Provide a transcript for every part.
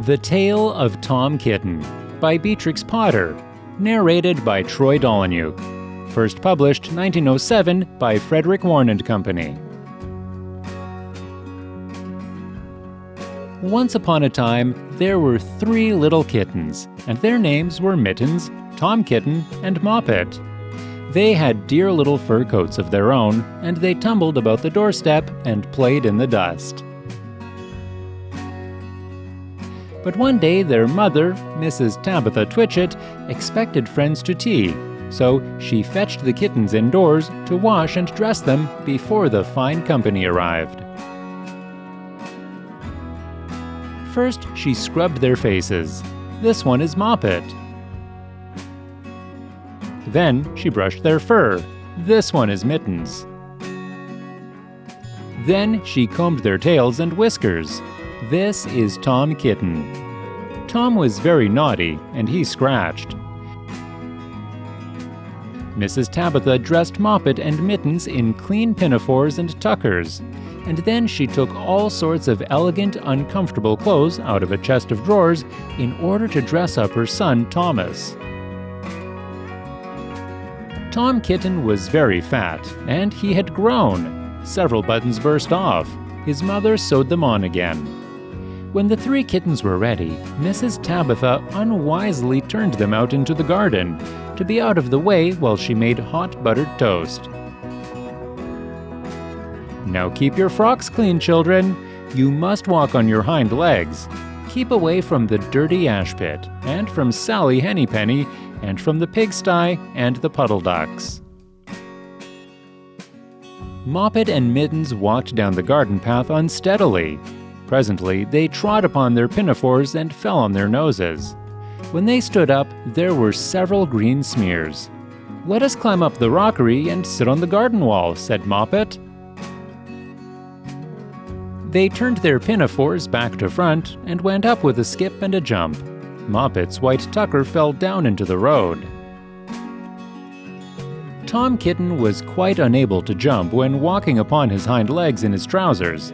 The Tale of Tom Kitten by Beatrix Potter, narrated by Troy Dolenyuk. First published 1907 by Frederick Warne and Company. Once upon a time, there were 3 little kittens, and their names were Mittens, Tom Kitten, and Moppet. They had dear little fur coats of their own, and they tumbled about the doorstep and played in the dust. But one day their mother, Mrs. Tabitha Twitchit, expected friends to tea, so she fetched the kittens indoors to wash and dress them before the fine company arrived. First, she scrubbed their faces. This one is Moppet. Then she brushed their fur. This one is Mittens. Then she combed their tails and whiskers. This is Tom Kitten. Tom was very naughty, and he scratched. Mrs. Tabitha dressed Moppet and Mittens in clean pinafores and tuckers, and then she took all sorts of elegant, uncomfortable clothes out of a chest of drawers in order to dress up her son Thomas. Tom Kitten was very fat, and he had grown. Several buttons burst off. His mother sewed them on again. When the 3 kittens were ready, Mrs. Tabitha unwisely turned them out into the garden, to be out of the way while she made hot buttered toast. Now keep your frocks clean, children. You must walk on your hind legs. Keep away from the dirty ash pit, and from Sally Hennypenny, and from the pigsty and the puddle ducks. Moppet and Mittens walked down the garden path unsteadily. Presently, they trod upon their pinafores and fell on their noses. When they stood up, there were several green smears. "Let us climb up the rockery and sit on the garden wall," said Moppet. They turned their pinafores back to front and went up with a skip and a jump. Moppet's white tucker fell down into the road. Tom Kitten was quite unable to jump when walking upon his hind legs in his trousers.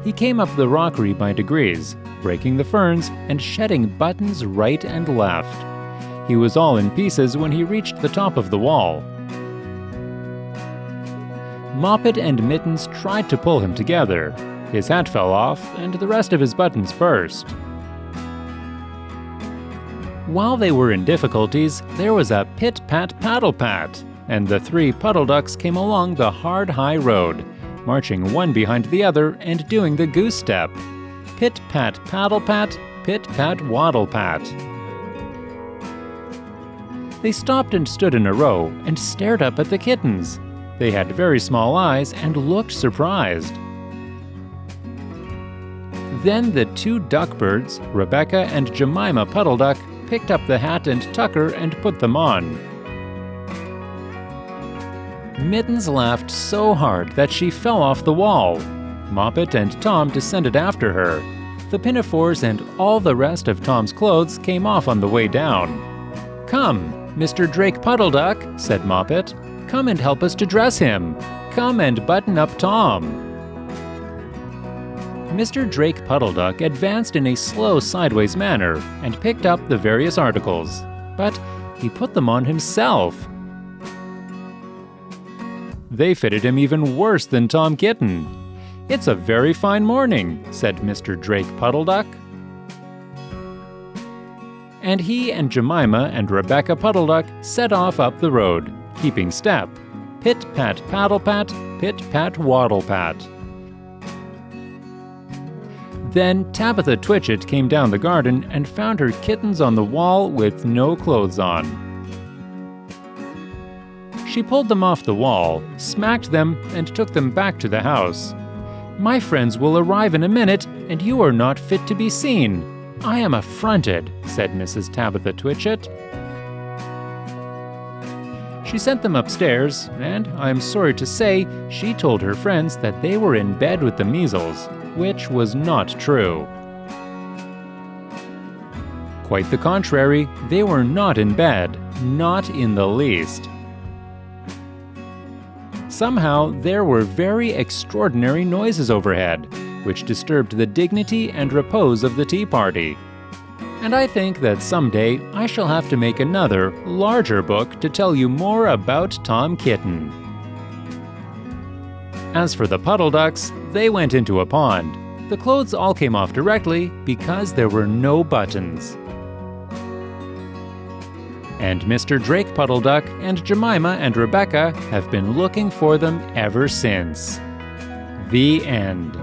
He came up the rockery by degrees, breaking the ferns and shedding buttons right and left. He was all in pieces when he reached the top of the wall. Moppet and Mittens tried to pull him together. His hat fell off, and the rest of his buttons burst. While they were in difficulties, there was a pit-pat-paddle-pat, and the 3 puddle ducks came along the hard high road, marching one behind the other and doing the goose step. Pit-pat-paddle-pat, pit-pat-waddle-pat. They stopped and stood in a row and stared up at the kittens. They had very small eyes and looked surprised. Then the 2 duckbirds, Rebecca and Jemima Puddle Duck, picked up the hat and tucker and put them on. Mittens laughed so hard that she fell off the wall. Moppet and Tom descended after her. The pinafores and all the rest of Tom's clothes came off on the way down. "Come, Mr. Drake Puddle Duck," said Moppet. "Come and help us to dress him. Come and button up Tom." Mr. Drake Puddle Duck advanced in a slow sideways manner and picked up the various articles, but he put them on himself. They fitted him even worse than Tom Kitten. "It's a very fine morning," said Mr. Drake Puddle Duck. And he and Jemima and Rebecca Puddle Duck set off up the road, keeping step. Pit-pat-paddle-pat, pit-pat-waddle-pat. Then Tabitha Twitchit came down the garden and found her kittens on the wall with no clothes on. She pulled them off the wall, smacked them, and took them back to the house. "My friends will arrive in a minute, and you are not fit to be seen. I am affronted," said Mrs. Tabitha Twitchit. She sent them upstairs, and I am sorry to say she told her friends that they were in bed with the measles, which was not true. Quite the contrary, they were not in bed, not in the least. Somehow, there were very extraordinary noises overhead, which disturbed the dignity and repose of the tea party. And I think that someday I shall have to make another, larger book to tell you more about Tom Kitten. As for the puddle ducks, they went into a pond. The clothes all came off directly because there were no buttons. And Mr. Drake Puddle Duck and Jemima and Rebecca have been looking for them ever since. The end.